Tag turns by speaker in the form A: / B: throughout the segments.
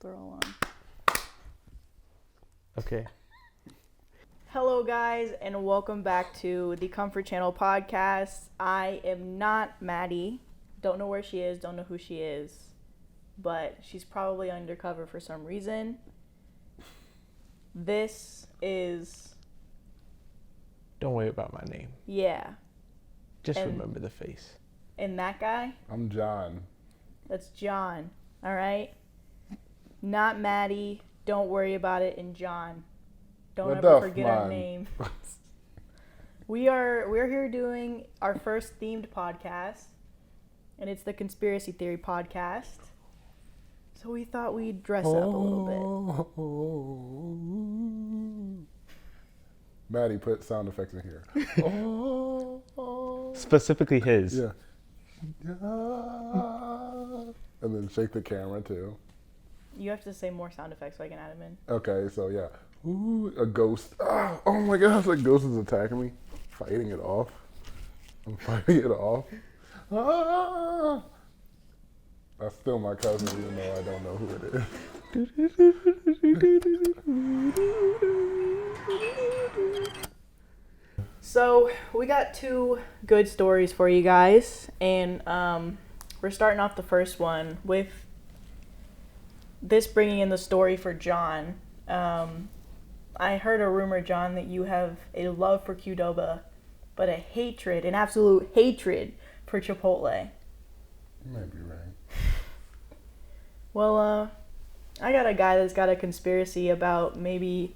A: They're all on.
B: Okay.
A: Hello, guys, and welcome back to the Comfort Channel podcast. I am not Maddie. Don't know where she is, don't know who she is, but she's probably undercover for some reason. This is...
B: Don't worry about my name.
A: Yeah.
B: Just remember the face.
A: And that guy?
C: I'm John.
A: That's John. All right? Not Maddie. Don't worry about it. And John. Don't ever forget our name. We're here doing our first themed podcast, and it's the Conspiracy Theory podcast. So we thought we'd dress up a little
C: bit. Maddie, put sound effects in here.
B: Specifically his.
C: Yeah. And then shake the camera too.
A: You have to say more sound effects so I can add them in.
C: Okay, so yeah. Ooh, a ghost. Oh my gosh, a ghost is attacking me. Fighting it off. I'm fighting it off. That's still my cousin, even though I don't know who it is.
A: So we got two good stories for you guys, and we're starting off the first one with this bringing in the story for John. I heard a rumor, John, that you have a love for Qdoba, but an absolute hatred for Chipotle.
C: You might be right.
A: Well, I got a guy that's got a conspiracy about maybe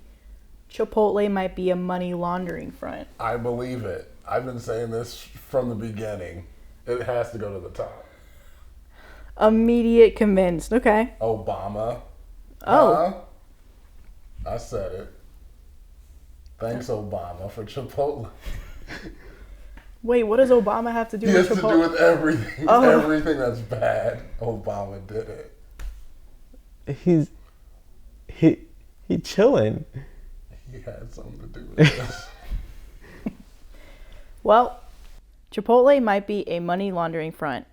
A: Chipotle might be a money laundering front.
C: I believe it. I've been saying this from the beginning. It has to go to the top.
A: Immediate convinced. Okay.
C: Obama.
A: Oh.
C: I said it. Thanks, Obama, for Chipotle.
A: Wait, what does Obama have to do with Chipotle?
C: He has to do with everything.
A: Oh.
C: Everything that's bad, Obama did it.
B: He chilling.
C: He had something to do with this.
A: Well, Chipotle might be a money laundering front.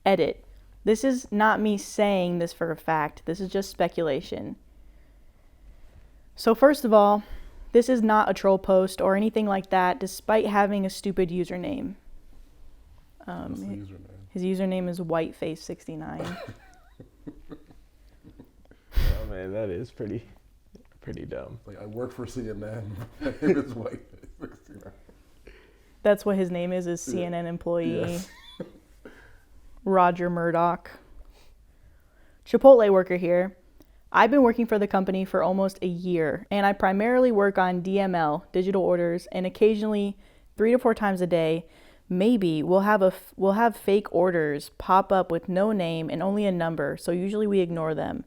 A: Edit. This is not me saying this for a fact. This is just speculation. So first of all, this is not a troll post or anything like that, despite having a stupid username.
C: What's the username?
A: His username is Whiteface69.
B: Oh man, that is pretty dumb.
C: Like, I work for CNN. My name is Whiteface69.
A: That's what his name is CNN employee.
C: Yes.
A: Roger Murdoch. Chipotle worker here. I've been working for the company for almost a year, and I primarily work on DML, digital orders, and occasionally 3 to 4 times a day, maybe we'll have fake orders pop up with no name and only a number, so usually we ignore them.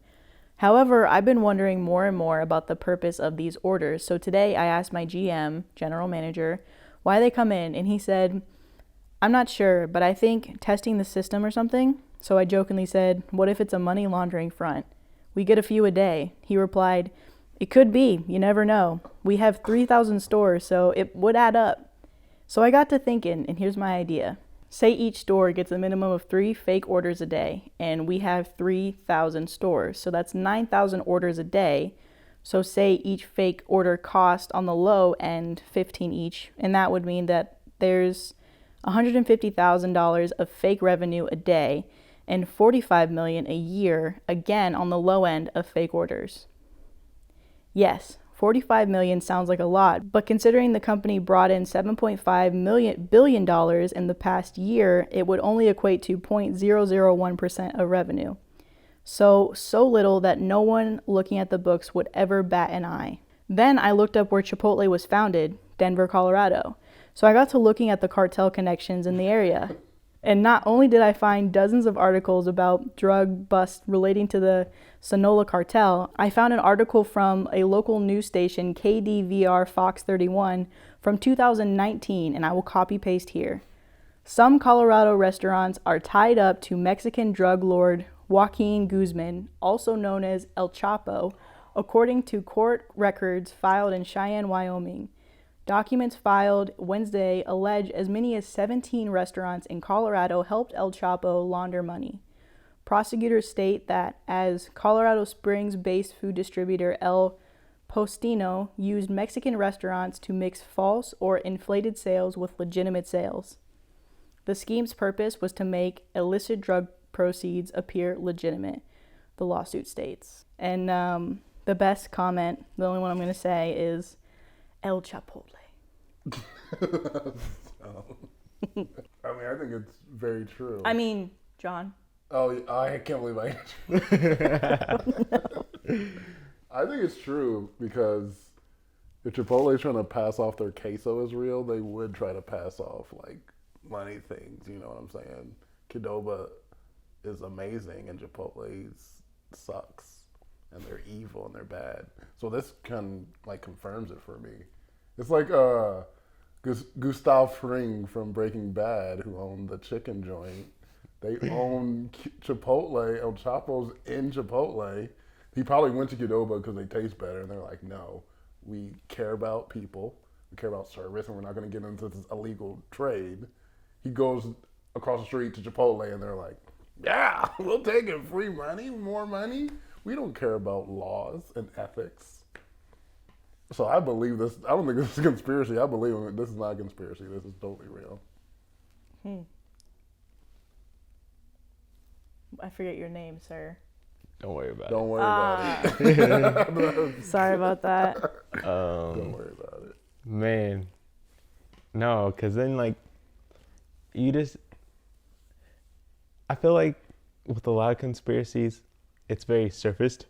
A: However, I've been wondering more and more about the purpose of these orders, so today I asked my GM, general manager, why they come in, and he said, I'm not sure, but I think testing the system or something. So I jokingly said, what if it's a money laundering front? We get a few a day. He replied, it could be, you never know. We have 3,000 stores, so it would add up. So I got to thinking, and here's my idea. Say each store gets a minimum of 3 fake orders a day, and we have 3,000 stores. So that's 9,000 orders a day. So say each fake order cost on the low end $15 each, and that would mean that there's $150,000 of fake revenue a day and $45 million a year, again on the low end of fake orders. Yes, $45 million sounds like a lot, but considering the company brought in $7.5 billion in the past year, it would only equate to 0.001% of revenue. So little that no one looking at the books would ever bat an eye. Then I looked up where Chipotle was founded, Denver, Colorado. So I got to looking at the cartel connections in the area. And not only did I find dozens of articles about drug busts relating to the Sonora cartel, I found an article from a local news station, KDVR Fox 31, from 2019, and I will copy paste here. Some Colorado restaurants are tied up to Mexican drug lord Joaquin Guzman, also known as El Chapo, according to court records filed in Cheyenne, Wyoming. Documents filed Wednesday allege as many as 17 restaurants in Colorado helped El Chapo launder money. Prosecutors state that as Colorado Springs-based food distributor El Postino used Mexican restaurants to mix false or inflated sales with legitimate sales. The scheme's purpose was to make illicit drug proceeds appear legitimate, the lawsuit states. And the best comment, the only one I'm going to say, is El Chipotle.
C: I mean, I think it's very true.
A: I mean, John.
C: Oh, I can't believe I I think it's true because if Chipotle is trying to pass off their queso as real, they would try to pass off like money things. You know what I'm saying? Qdoba is amazing and Chipotle's sucks and they're evil and they're bad. So this kind of like confirms it for me. It's like Gustav Fring from Breaking Bad, who owned the chicken joint. They own Chipotle. El Chapo's in Chipotle. He probably went to Qdoba because they taste better, and they're like, no, we care about people, we care about service, and we're not going to get into this illegal trade. He goes across the street to Chipotle, and they're like, yeah, we'll take it. Free money, more money. We don't care about laws and ethics. So I believe this. I don't think this is a conspiracy. I believe this is not a conspiracy. This is totally real.
A: I forget your name, sir.
B: Don't worry about
C: Don't worry about it.
A: Sorry about that.
C: Don't worry about it.
B: Man. No, because then, like, I feel like with a lot of conspiracies, it's very surfaced.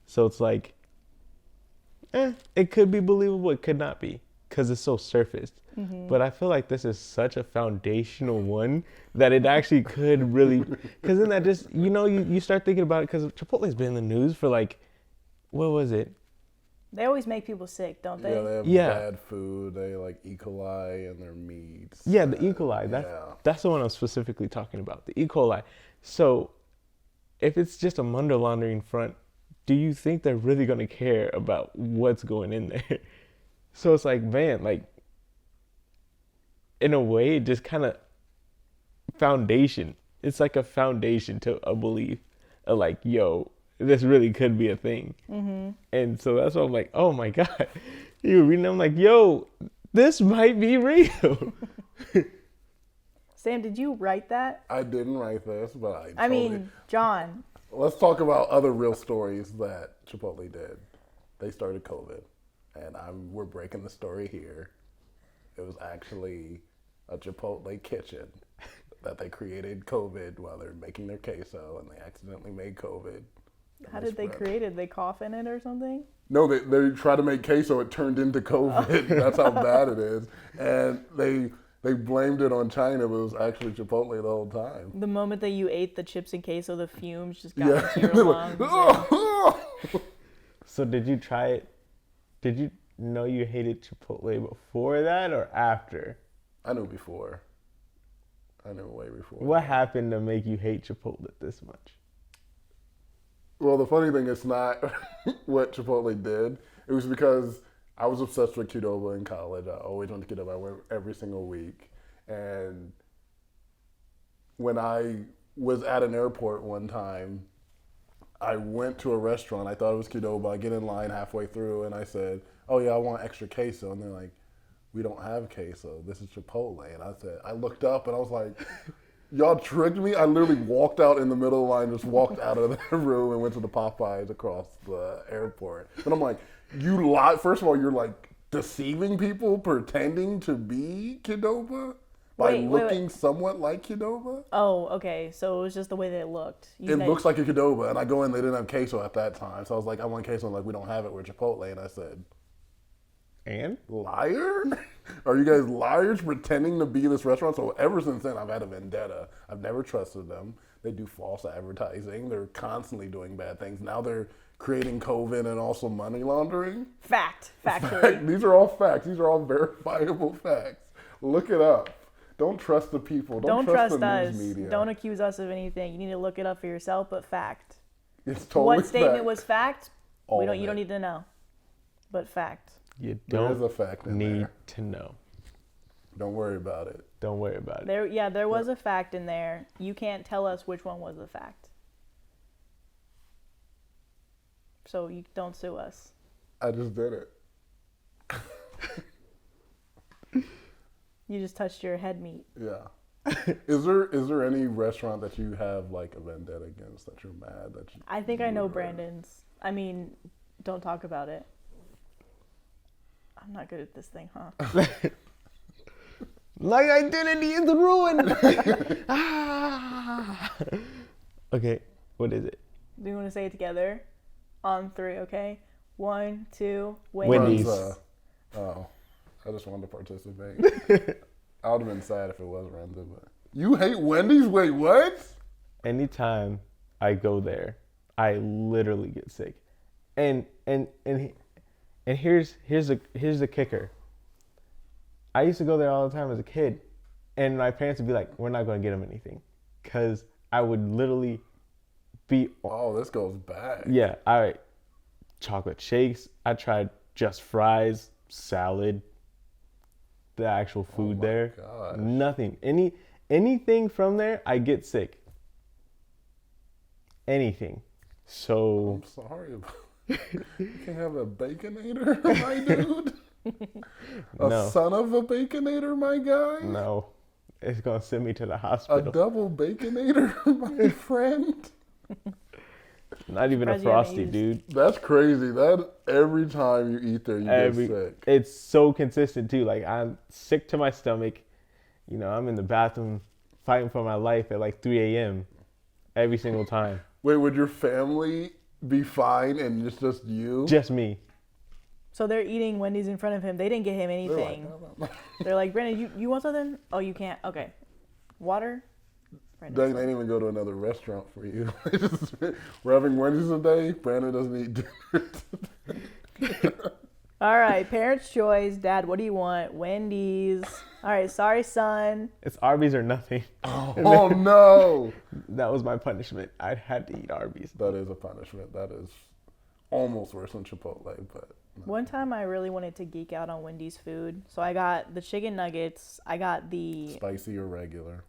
B: So it's like, it could be believable, it could not be, because it's so surfaced. Mm-hmm. But I feel like this is such a foundational one that it actually could really, because then that just, you start thinking about it, because Chipotle's been in the news for like, what was it?
A: They always make people sick, don't they?
C: Yeah, they have bad food. They like E. coli in their meats.
B: Yeah, the E. coli. That's the one I'm specifically talking about, the E. coli. So if it's just a money laundering front, do you think they're really going to care about what's going in there? So it's like, man, like, in a way, it just kind of foundation. It's like a foundation to a belief of like, yo, this really could be a thing. Mm-hmm. And so that's why I'm like, oh my God. You reading, I'm like, yo, this might be real.
A: Sam, did you write that?
C: I didn't write this, but
A: I mean, John.
C: Let's talk about other real stories that Chipotle did. They started COVID, and we're breaking the story here. It was actually a Chipotle kitchen that they created COVID while they're making their queso, and they accidentally made COVID.
A: How did they create it? They cough in it or something?
C: No, they tried to make queso. It turned into COVID. Oh. That's how bad it is. And they blamed it on China, but it was actually Chipotle the whole time.
A: The moment that you ate the chips and queso, the fumes just got into your lungs.
B: So did you try it? Did you know you hated Chipotle before that or after?
C: I knew before. I knew way before.
B: What happened to make you hate Chipotle this much?
C: Well, the funny thing is not what Chipotle did. It was because I was obsessed with Qdoba in college. I always went to Qdoba. I went every single week. And when I was at an airport one time, I went to a restaurant. I thought it was Qdoba. I get in line halfway through, and I said, oh, yeah, I want extra queso. And they're like, we don't have queso. This is Chipotle. And I looked up, and I was like, y'all tricked me? I literally walked out in the middle of the line, just walked out of the room and went to the Popeyes across the airport. And I'm like, you lie. First of all, you're like deceiving people, pretending to be Qdoba by looking somewhat like Qdoba.
A: Oh, okay. So it was just the way they looked.
C: It looks like a Qdoba, and I go in, they didn't have queso at that time. So I was like, I want queso, and like, we don't have it, we're Chipotle. And I said,
B: and?
C: Liar? Are you guys liars pretending to be this restaurant? So ever since then, I've had a vendetta. I've never trusted them. They do false advertising. They're constantly doing bad things. Now they're creating COVID and also money laundering.
A: Factually.
C: These are all facts. These are all verifiable facts. Look it up. Don't trust the people. Don't trust the
A: us.
C: News media.
A: Don't accuse us of anything. You need to look it up for yourself, but fact.
C: It's totally
A: what statement
C: fact.
A: was fact?
C: You
A: don't need to know. But fact.
B: You
C: there is a fact in
B: need
C: there.
B: to know.
C: Don't worry about it.
B: Don't worry about it.
A: There was a fact in there. You can't tell us which one was the fact. so you don't sue us.
C: I just did it.
A: You just touched your head meat.
C: Yeah. Is there any restaurant that you have like a vendetta against that you're mad that you?
A: I think I know Brandon's. I mean, don't talk about it. I'm not good at this thing, huh?
B: My identity is ruined. Okay, what is it?
A: Do you want to say it together? On 3, okay? 1, 2,
B: Wendy's.
C: Oh, I just wanted to participate. I would have been sad if it was Renza, but you hate Wendy's? Wait, what?
B: Anytime I go there, I literally get sick. And here's the kicker. I used to go there all the time as a kid, and my parents would be like, "We're not going to get him anything," because I would literally be.
C: Oh, this goes back.
B: Yeah, chocolate shakes. I tried just fries, salad, the actual food there.
C: Gosh.
B: Nothing. Anything from there, I get sick. Anything. So.
C: I'm sorry. You can't have a baconator, my dude.
B: No.
C: Son of a baconator, my guy.
B: No. It's going to send me to the
C: A
B: hospital.
C: double baconator, my friend.
B: Not even a
A: Surprised you haven't
B: Frosty,
A: used-
B: dude.
C: That's crazy. That every time you eat there, you get sick.
B: It's so consistent, too. Like, I'm sick to my stomach. You know, I'm in the bathroom fighting for my life at like 3 a.m. every single time.
C: Wait, would your family be fine and it's just you?
B: Just me.
A: So they're eating Wendy's in front of him. They didn't get him
C: They're like,
A: anything.
C: no.
A: They're like, Brandon, you want something? Oh, you can't? Okay. Water? Brandon,
C: Dang, they didn't even go to another restaurant for you. We're having Wendy's today. Brandon doesn't eat dinner.
A: All right, parents' choice. Dad, what do you want? Wendy's. All right, sorry, son.
B: It's Arby's or nothing.
C: Oh, no.
B: That was my punishment. I had to eat Arby's.
C: That is a punishment. That is almost worse than Chipotle, but no.
A: One time I really wanted to geek out on Wendy's food. So I got the chicken nuggets. I got the...
C: Spicy or regular?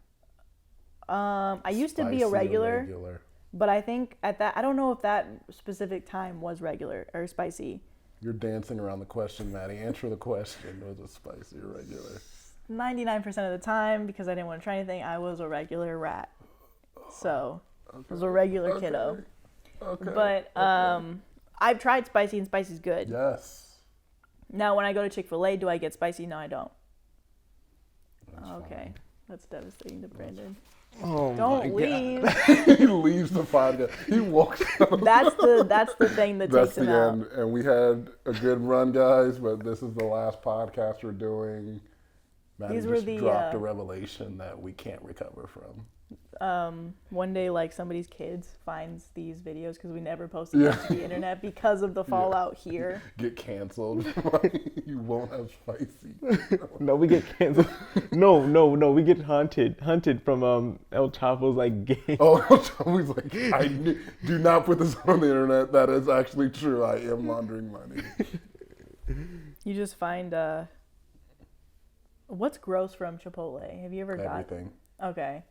A: I used to be
C: Spicy
A: a
C: or
A: regular, but I think at that... I don't know if that specific time was regular or spicy.
C: You're dancing around the question, Maddie. Answer the question. Was it spicy or regular?
A: 99% of the time, because I didn't want to try anything, I was a regular rat. So, I was a regular kiddo.
C: Okay.
A: But I've tried spicy, and spicy's good.
C: Yes.
A: Now, when I go to Chick-fil-A, do I get spicy? No, I don't.
C: That's
A: Okay.
C: fine.
A: That's devastating to Brandon.
B: Oh,
A: Don't leave.
C: He leaves the podcast. He walks out.
A: That's the thing that
C: That's
A: takes him
C: the
A: out.
C: end. And we had a good run, guys, but this is the last podcast we're doing. Maddie
A: These were
C: just
A: the,
C: dropped a revelation that we can't recover from.
A: One day, like, somebody's kids finds these videos because we never posted them to the internet because of the fallout here.
C: Get canceled. You won't have spicy.
B: No, we get canceled. No, we get hunted from El Chapo's like game.
C: Oh, he's like, do not put this on the internet. That is actually true. I am laundering money.
A: You just find what's gross from Chipotle? Have you ever got?
C: Everything.
A: Okay.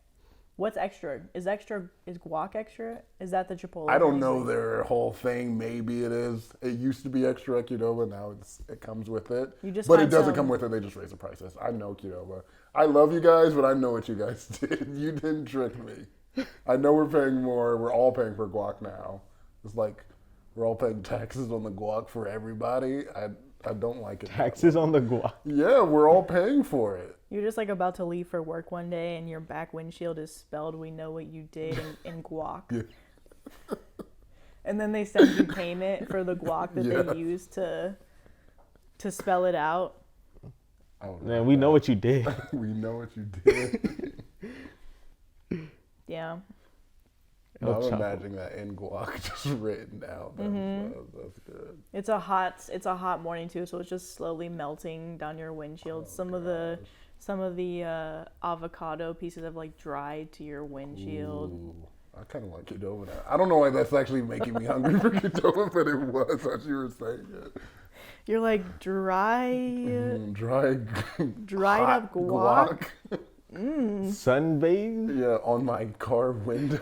A: What's extra? Is guac extra? Is that the Chipotle?
C: I don't know
A: thing?
C: their whole thing. Maybe it is. It used to be extra at Qdoba. Now it comes with it.
A: You just
C: but it
A: find
C: doesn't
A: some-
C: come with it. They just raise the prices. I know Qdoba. I love you guys, but I know what you guys did. You didn't trick me. I know we're paying more. We're all paying for guac now. It's like we're all paying taxes on the guac for everybody. I don't like it.
B: Taxes on the guac.
C: Yeah, we're all paying for it.
A: You're just like about to leave for work one day and your back windshield is spelled "We know what you did" in guac.
C: Yeah.
A: And then they send you payment for the guac that
C: Yeah.
A: they used to spell it out.
C: I don't
B: Man, we know what you did.
C: We know what you did.
A: Yeah.
C: No,
B: El
C: I'm
B: Chapo.
C: imagining that in guac just written out. That's good.
A: It's a hot morning too, so it's just slowly melting down your windshield. Some of the avocado pieces have like dried to your windshield.
C: Ooh, I kind of like Qdoba now. I don't know why that's actually making me hungry for Qdoba, but it was as you were saying it.
A: You're like dried
C: Dried
A: up guac.
B: Sunbathe.
C: Yeah, on my car window.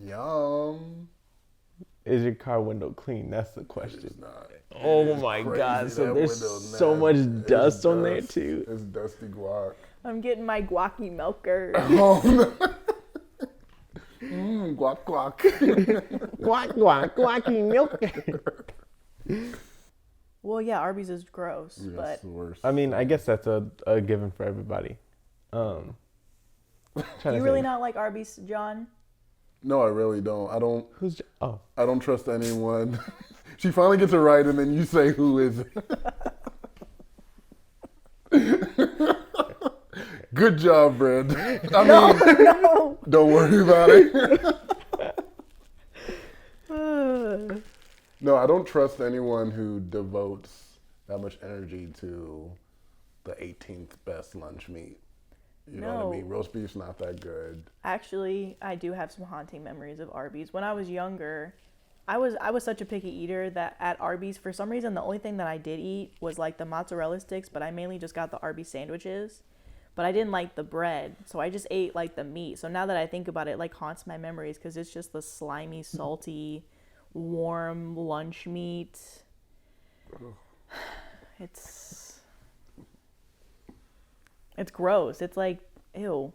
C: Yum.
B: Is your car window clean? That's the question.
C: It's not.
B: Oh my
C: Crazy,
B: God! So
C: that
B: there's
C: window's
B: so much
C: nasty.
B: dust on there
C: dust.
B: too.
C: It's dusty guac.
A: I'm getting my guacky milker.
C: Oh no. Guac guac.
B: Guac guac guacky milk.
A: Well, yeah, Arby's is gross,
C: Yeah,
A: but
C: it's the worst.
B: I mean, I guess that's a given for everybody.
A: you really not like Arby's, John?
C: No, I really don't.
B: Who's? Oh,
C: I don't trust anyone. She finally gets it right, and then you say, "Who is it?" Good job, Brad. I mean,
A: No.
C: don't worry about it. No, I don't trust anyone who devotes that much energy to the 18th best lunch meat. You know what I mean? Roast beef's not that good.
A: Actually, I do have some haunting memories of Arby's. When I was younger, I was such a picky eater that at Arby's, for some reason, the only thing that I did eat was like the mozzarella sticks, but I mainly just got the Arby's sandwiches. But I didn't like the bread, so I just ate like the meat. So now that I think about it, like haunts my memories because it's just the slimy, salty, warm lunch meat. It's gross. It's like, ew.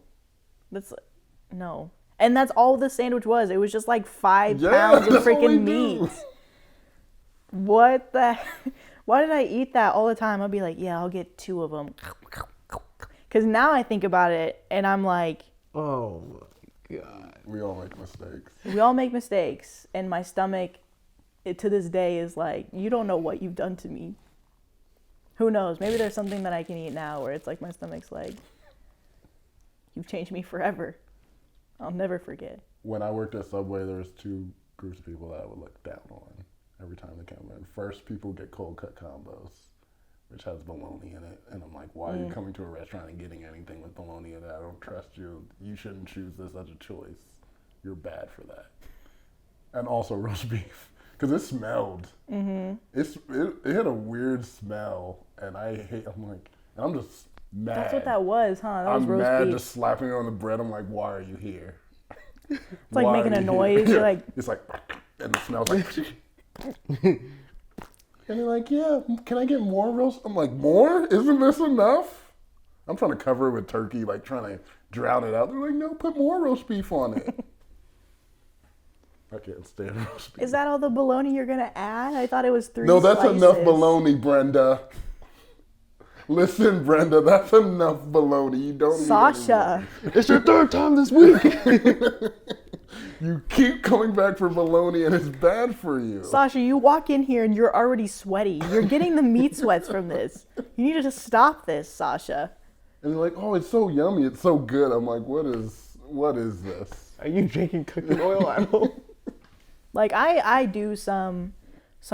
A: No. And that's all the sandwich was. It was just like 5 pounds of
C: that's what we
A: freaking
C: do.
A: meat. What the? Why did I eat that all the time? I'll be like, yeah, I'll get 2 of them. Because now I think about it and I'm like,
B: oh my God.
C: We all make mistakes.
A: we all make mistakes. And my stomach, to this day, is like, you don't know what you've done to me. Who knows? Maybe there's something that I can eat now where it's like my stomach's like, you've changed me forever. I'll never forget.
C: When I worked at Subway, there was 2 groups of people that I would look down on every time they came in. First, people get cold cut combos, which has bologna in it. And I'm like, why are you coming to a restaurant and getting anything with bologna in it? I don't trust you. You shouldn't choose this as a choice. You're bad for that. And also roast beef. Because it smelled. Mm-hmm. It had a weird smell. And I'm just mad.
A: That's what that was, huh? That was
C: I'm
A: roast
C: mad
A: beef.
C: just slapping it on the bread. I'm like, why are you here?
A: It's like making a noise. You're like,
C: it's like, and it smells like. And they're like, yeah, can I get more roast? I'm like, more? Isn't this enough? I'm trying to cover it with turkey, like trying to drown it out. They're like, no, put more roast beef on it. I can't stand roast beef.
A: is that all the bologna you're going to add? I thought it was 3
C: No, that's
A: slices.
C: enough bologna, Brenda. Listen, Brenda, that's enough bologna. You don't need
A: Sasha.
B: It's your 3rd time this week.
C: You keep coming back for bologna and it's bad for you.
A: Sasha, you walk in here and you're already sweaty. You're getting the meat sweats from this. You need to just stop this, Sasha.
C: And they're like, oh, it's so yummy. It's so good. I'm like, what is this?
B: Are you drinking cooking oil at home?
A: Like, I do some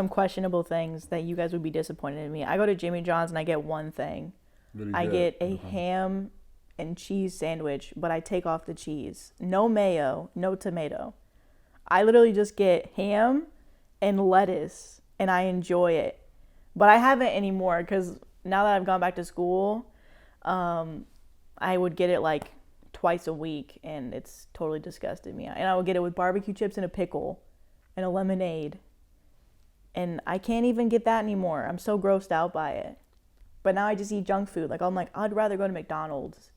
A: questionable things that you guys would be disappointed in me. I go to Jimmy John's and I get one thing.
C: What do you
A: I get a ham and cheese sandwich, but I take off the cheese. No mayo, no tomato. I literally just get ham and lettuce, and I enjoy it. But I haven't anymore because now that I've gone back to school, I would get it like twice a week, and it's totally disgusted me. And I would get it with barbecue chips and a pickle and a lemonade. And I can't even get that anymore. I'm so grossed out by it. But now I just eat junk food. Like, I'm like, I'd rather go to McDonald's.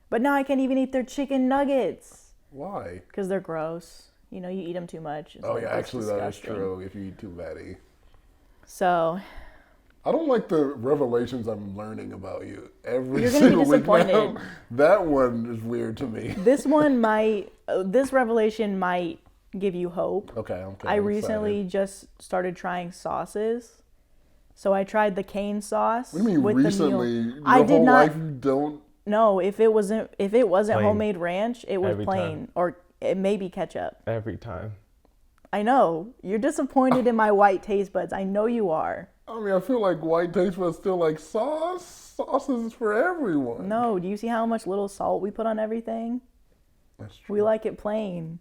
A: But now I can't even eat their chicken nuggets.
C: Why?
A: Because they're gross. You know, you eat them too much. It's
C: Oh,
A: like,
C: yeah,
A: it's
C: actually, that is
A: disgusting.
C: true if you eat too many.
A: So,
C: I don't like the revelations I'm learning about you every
A: You're gonna be
C: single week now.
A: disappointed.
C: That one is weird to me.
A: this revelation might give you hope.
C: Okay.
A: I
C: I'm
A: recently
C: excited.
A: just started trying sauces. So I tried the cane sauce.
C: What do you mean
A: with
C: recently?
A: The meal.
C: Your
A: I did
C: whole
A: not.
C: life you don't.
A: No, if it wasn't
B: Plain.
A: homemade ranch, it was
B: Every
A: plain,
B: time.
A: or it may be ketchup.
B: Every time.
A: I know you're disappointed in my white taste buds. I know you are.
C: I mean, I feel like white taste buds still like sauce. Sauces is for everyone.
A: No, do you see how much little salt we put on everything?
C: That's true.
A: We like it plain.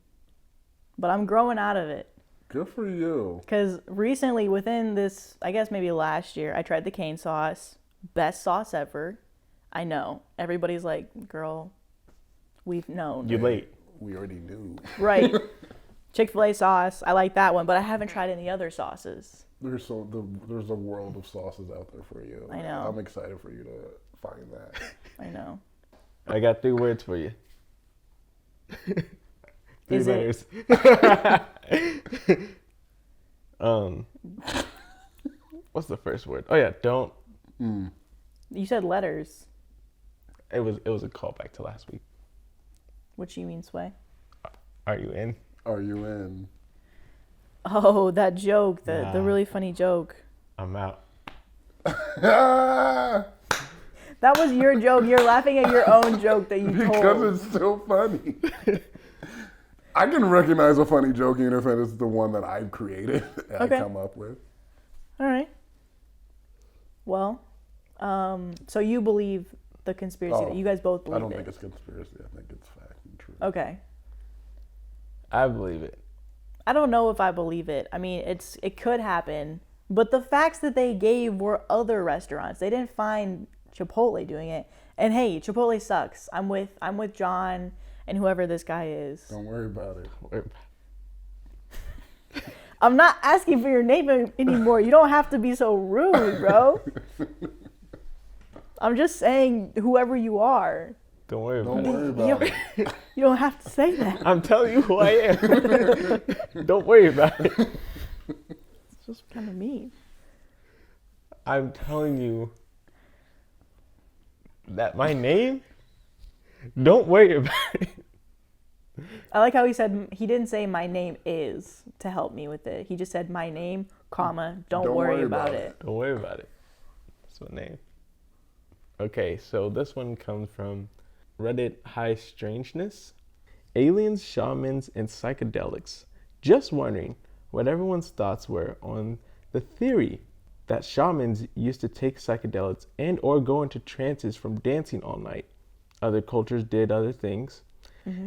A: But I'm growing out of it.
C: Good for you.
A: Because recently, within this, I guess maybe last year, I tried the cane sauce. Best sauce ever. I know. Everybody's like, girl, we've known.
B: You late.
C: We already knew.
A: Right. Chick-fil-A sauce, I like that one, but I haven't tried any other sauces.
C: There's a world of sauces out there for you.
A: I know.
C: I'm excited for you to find that.
A: I know.
B: I got 3 words for you. 3
A: Is
B: letters. What's the first word? Oh yeah, don't.
A: You said letters.
B: It was a callback to last week.
A: What you mean, Sway?
B: Are you in?
C: Are you in?
A: Oh, that joke, the really funny joke.
B: I'm out.
C: That
A: was your joke. You're laughing at your own joke that you told.
C: Because it's so funny. I can recognize a funny joke even if it's the one that I've created and
A: Okay.
C: I come up with.
A: All right. Well, so you believe the conspiracy. You guys both believe it.
C: I don't think it's conspiracy. I think it's fact and truth.
A: Okay.
B: I believe it.
A: I don't know if I believe it. I mean, it could happen, but the facts that they gave were other restaurants. They didn't find Chipotle doing it. And hey, Chipotle sucks. I'm with John and whoever this guy is.
C: Don't worry about it.
A: I'm not asking for your name anymore. You don't have to be so rude, bro. I'm just saying whoever you are.
B: Don't worry about
C: Don't
B: it.
C: worry about it.
A: You don't have to say that.
B: I'm telling you who I am. Don't worry about it.
A: It's just kind of mean.
B: I'm telling you that my name, don't worry about it.
A: I like how he said, he didn't say my name is to help me with it. He just said my name, comma, don't worry about it.
B: Don't worry about it. That's my name. Okay, so this one comes from Reddit High Strangeness. Aliens, shamans, and psychedelics. Just wondering what everyone's thoughts were on the theory that shamans used to take psychedelics and or go into trances from dancing all night. Other cultures did other things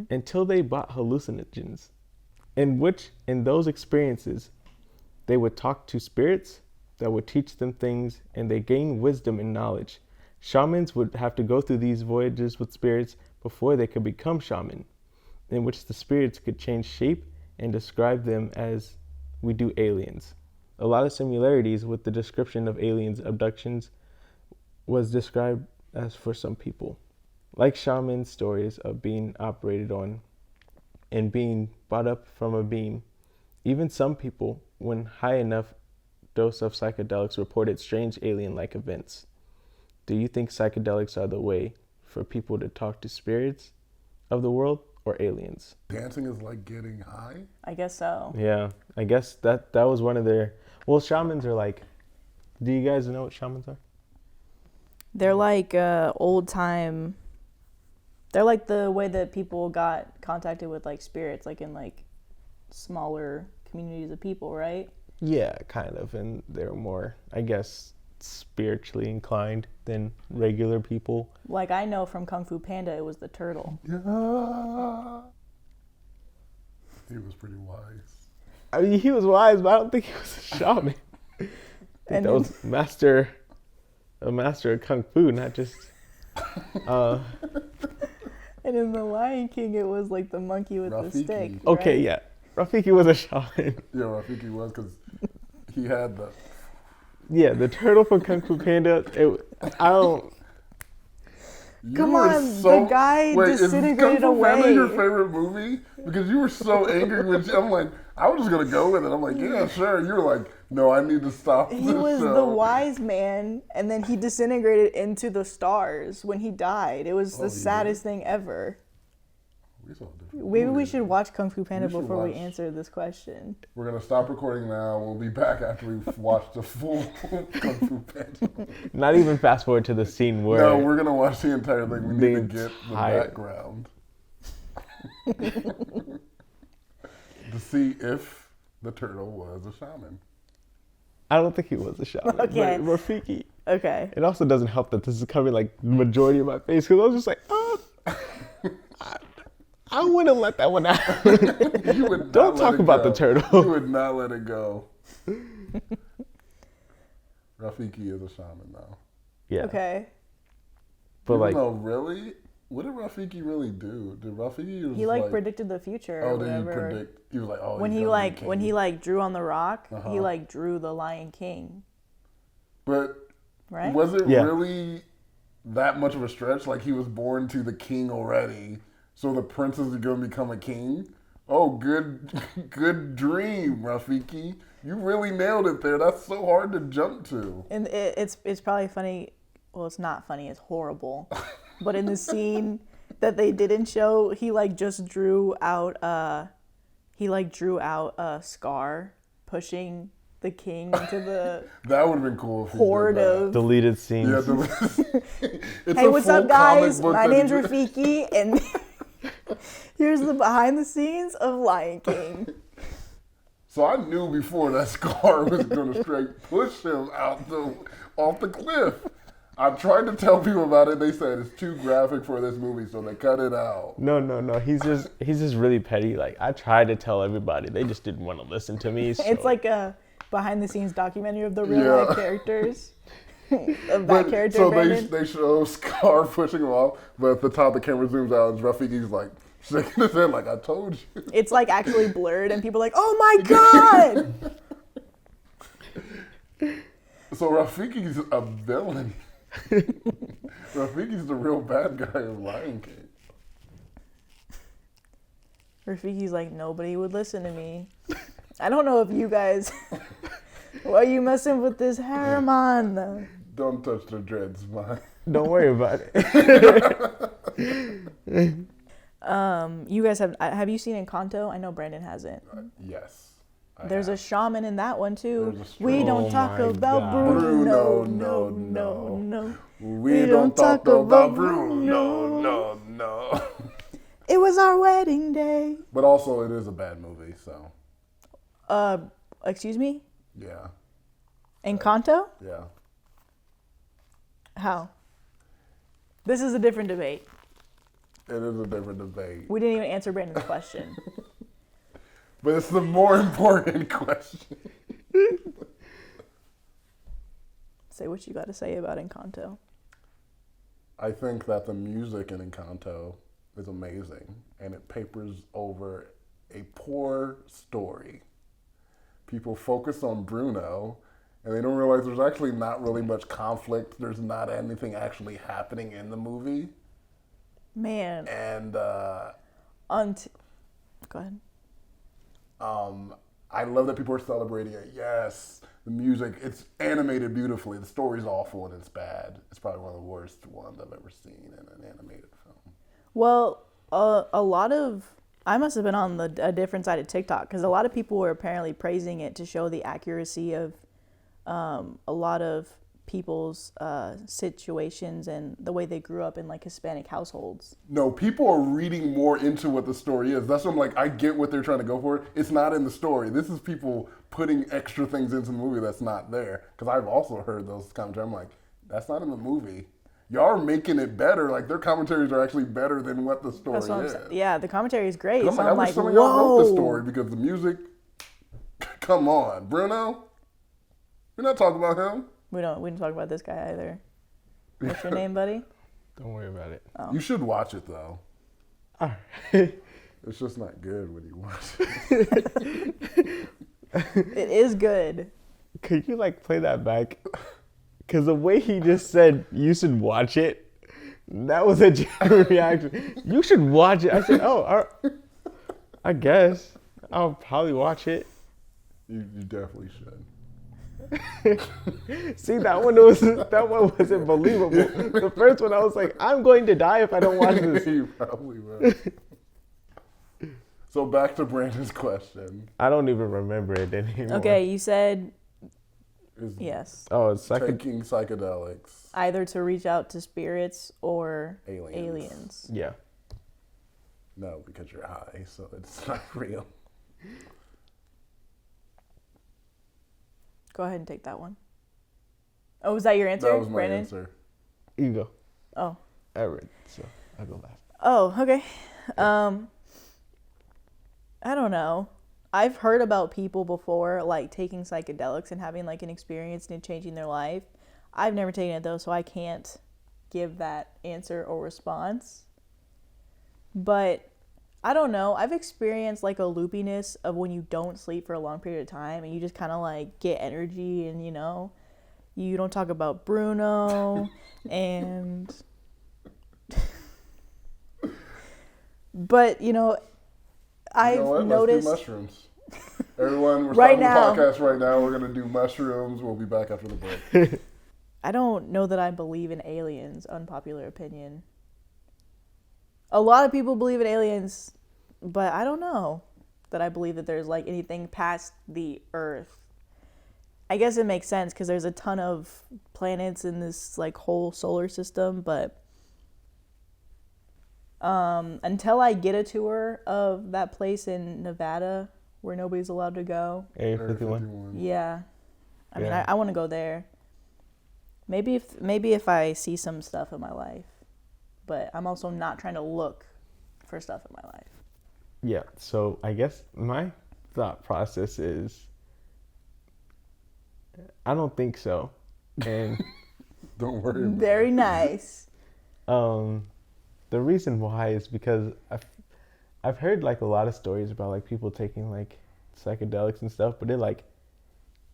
B: until they bought hallucinogens, in those experiences they would talk to spirits that would teach them things and they gained wisdom and knowledge. Shamans would have to go through these voyages with spirits before they could become shaman, in which the spirits could change shape and describe them as we do aliens. A lot of similarities with the description of aliens abductions was described as for some people. Like shaman stories of being operated on and being brought up from a beam, even some people, when high enough dose of psychedelics, reported strange alien-like events. Do you think psychedelics are the way for people to talk to spirits of the world or aliens?
C: Dancing is like getting high?
A: I guess so.
B: Yeah, I guess that was one of their... Well, shamans are like... Do you guys know what shamans are?
A: They're like old time... They're like the way that people got contacted with like spirits, like in like smaller communities of people, right?
B: Yeah, kind of. And they're more, I guess, spiritually inclined than regular people.
A: Like I know from Kung Fu Panda, it was the turtle.
C: Yeah. He was pretty wise.
B: I mean, he was wise, but I don't think he was a shaman. I think
A: And
B: that was a master of Kung Fu, not just...
A: And in The Lion King, it was like the monkey with the
C: Rafiki.
A: stick.
B: Okay,
A: right?
B: yeah. Rafiki was a shaman.
C: Yeah, Rafiki was because he had the...
B: Yeah, the turtle from Kung Fu Panda. I don't...
A: Come
C: were
A: on, the guy disintegrated
C: is Kung Fu Panda
A: away.
C: your favorite movie? Because you were so angry when I'm like, I was just gonna go with it. I'm like, yeah, sure. You were like, no, I need to stop.
A: He was the wise man, and then he disintegrated into the stars when he died. It was the saddest thing ever. Maybe we should watch Kung Fu Panda before we answer this question.
C: We're gonna stop recording now. We'll be back after we've watched the full Kung Fu Panda.
B: Not even fast forward to the scene where...
C: No, we're gonna watch the entire thing. We need to get the
B: entire-
C: background to see if the turtle was a shaman.
B: I don't think he was a shaman.
A: Okay.
B: But Rafiki.
A: Okay.
B: It also doesn't help that this is covering like the majority of my face because I was just like, I wouldn't let that one out.
C: You would not
B: Don't
C: let
B: talk
C: it
B: about
C: go.
B: the turtle.
C: You would not let it go. Rafiki is a shaman now.
B: Yeah.
A: Okay.
B: But like,
C: No, really? What did Rafiki really do? Did Rafiki was
A: He like predicted the future or
C: oh, did
A: whatever.
C: he predict? He was like, oh,
A: When
C: he's
A: he
C: gonna be
A: like
C: king.
A: when he like drew on the rock, he
C: Uh-huh.
A: like drew the Lion King,
C: But
A: right?
C: was it
B: Yeah.
C: really that much of a stretch? Like he was born to the king already, so the princess is gonna become a king. Oh, good dream, Rafiki. You really nailed it there. That's so hard to jump to.
A: And it's probably funny. Well, it's not funny. It's horrible. But in the scene that they didn't show, he like just drew out Scar pushing the king into the
C: That would have been cool if he
A: horde
C: did that.
A: of.
B: Deleted scenes.
C: Yeah, it's
A: Hey,
C: a
A: what's
C: full
A: up, guys?
C: comic book
A: My
C: that he
A: name's
C: did.
A: Rafiki, and here's the behind the scenes of Lion King.
C: So I knew before that Scar was going to straight push him off the cliff. I tried to tell people about it. They said it's too graphic for this movie, so they cut it out.
B: No. He's just really petty. Like I tried to tell everybody, they just didn't want to listen to me. So.
A: It's like a behind the scenes documentary of the real life characters. Of that character,
C: so
A: Brandon.
C: they show Scar pushing him off, but at the top the camera zooms out and Rafiki's like shaking his head like I told you.
A: It's like actually blurred, and people are like, "Oh my god!"
C: So Rafiki's a villain. Rafiki's the real bad guy of Lion King.
A: Rafiki's like, nobody would listen to me. I don't know if you guys. Why are you messing with this hair, man?
C: Don't touch the dreads, man.
B: Don't worry about it.
A: You guys have you seen Encanto? I know Brandon hasn't.
C: Yes.
A: There's a shaman in that one too.
C: There's a
A: We
C: strong-
A: don't
B: Oh
A: talk
B: my
A: about
B: God.
A: Bruno.
C: Bruno,
A: No.
C: We don't talk about Bruno, no.
A: It was our wedding day.
C: But also, it is a bad movie, so
A: Excuse me?
C: yeah,
A: Encanto?
C: yeah.
A: How? This is a different debate.
C: It is a different debate.
A: We didn't even answer Brandon's question.
C: But it's the more important question.
A: Say what you got to say about Encanto.
C: I think that the music in Encanto is amazing, and it papers over a poor story. People focus on Bruno, and they don't realize there's actually not really much conflict. There's not anything actually happening in the movie.
A: Man.
C: And
A: Go ahead.
C: I love that people are celebrating it. Yes, the music, it's animated beautifully. The story's awful and it's bad. It's probably one of the worst ones I've ever seen in an animated film.
A: Well, I must have been on a different side of TikTok because a lot of people were apparently praising it to show the accuracy of a lot of people's situations and the way they grew up in like Hispanic households.
C: No, people are reading more into what the story is. That's what I'm like, I get what they're trying to go for. It's not in the story. This is people putting extra things into the movie that's not there. Because I've also heard those commentaries. I'm like, that's not in the movie. Y'all are making it better. Like, their commentaries are actually better than what the story
A: That's what I'm
C: is.
A: saying. Yeah, the commentary is great.
C: I'm
A: So
C: like, I
A: I'm
C: wish
A: like,
C: some of y'all wrote the
A: whoa.
C: story because the music, come on. Bruno? We're not talking about him.
A: We don't talk about this guy either. What's your name, buddy?
B: Don't worry about it.
A: Oh.
C: You should watch it, though.
B: All right.
C: It's just not good when you watch it.
A: It is good.
B: Could you like play that back? Because the way he just said you should watch it, that was a genuine reaction. You should watch it. I said, oh, all right. I guess I'll probably watch it.
C: You definitely should.
B: See, that one wasn't believable. The first one, I was like, I'm going to die if I don't watch this.
C: You probably will. So back to Brandon's question.
B: I don't even remember it anymore.
A: Okay, you said
C: Is
A: yes.
B: Oh, it's like
C: taking psychedelics.
A: Either to reach out to spirits or
C: Aliens.
A: aliens.
B: yeah.
C: No, because you're high, so it's not real.
A: Go ahead and take that one. Oh, was that your answer,
C: That was my
A: Brandon?
C: answer.
B: You go.
A: Oh.
B: I read, so I'll go last.
A: Oh, okay. I don't know. I've heard about people before, like, taking psychedelics and having, like, an experience and it changing their life. I've never taken it, though, so I can't give that answer or response. But I don't know. I've experienced like a loopiness of when you don't sleep for a long period of time and you just kind of like get energy and, you know, you don't talk about Bruno and... But, you know, I've noticed...
C: Let's do mushrooms. Everyone, we're
A: right
C: starting
A: now.
C: the podcast right now. We're going to do mushrooms. We'll be back after the break.
A: I don't know that I believe in aliens, unpopular opinion. A lot of people believe in aliens, but I don't know that I believe that there's like anything past the Earth. I guess it makes sense because there's a ton of planets in this like whole solar system, but until I get a tour of that place in Nevada where nobody's allowed to go.
B: Area 51.
A: Yeah. I mean, I want to go there. Maybe if I see some stuff in my life, but I'm also not trying to look for stuff in my life.
B: Yeah, so I guess my thought process is I don't think so. And
C: don't worry about
A: very nice.
B: The reason why is because I've heard like a lot of stories about like people taking like psychedelics and stuff, but they're like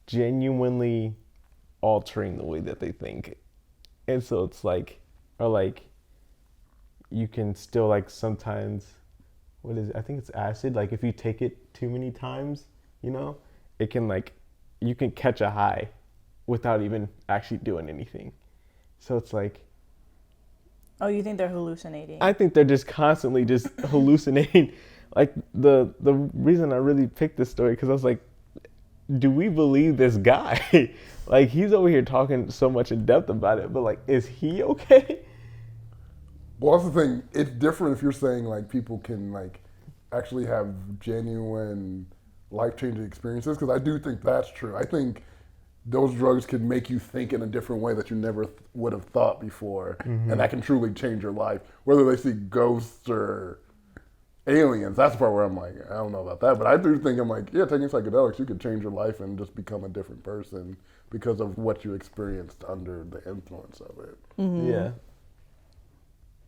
B: genuinely altering the way that they think. And so it's like, or like you can still like sometimes, what is it? I think it's acid. Like if you take it too many times, you know, it can like, you can catch a high without even actually doing anything. So it's like,
A: oh, you think they're hallucinating?
B: I think they're just constantly just hallucinating. Like the reason I really picked this story, because I was like, do we believe this guy? Like he's over here talking so much in depth about it, but like, is he okay?
C: Well, that's the thing. It's different if you're saying like people can like actually have genuine life-changing experiences, because I do think that's true. I think those drugs can make you think in a different way that you never would have thought before, and that can truly change your life. Whether they see ghosts or aliens, that's the part where I'm like, I don't know about that. But I do think I'm like, yeah, taking psychedelics, you could change your life and just become a different person because of what you experienced under the influence of it.
A: Mm-hmm.
B: Yeah.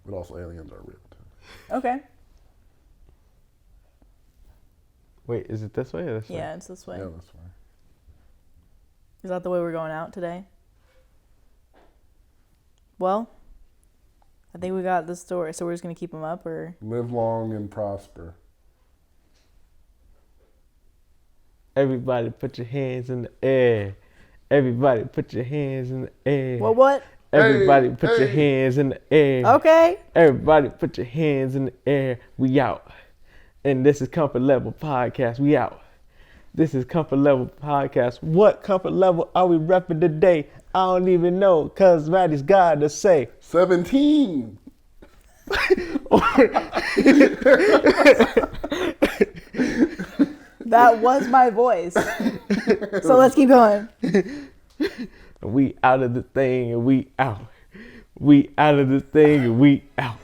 C: But also aliens are real too.
A: Okay.
B: Wait, is it this way or this way?
A: Yeah, it's this way.
C: Yeah, that's fine.
A: Is that the way we're going out today? Well, I think we got the story, so we're just going to keep them up, or?
C: Live long and prosper.
B: Everybody put your hands in the air. Everybody put your hands in the air.
A: What?
B: Everybody put your hands in the air.
A: Okay.
B: Everybody put your hands in the air. We out. And this is Comfort Level Podcast. We out. This is Comfort Level Podcast. What comfort level are we repping today? I don't even know, because Madi's got to say.
C: 17.
A: That was my voice. So let's keep going.
B: We out of the thing and we out. We out of the thing and we out.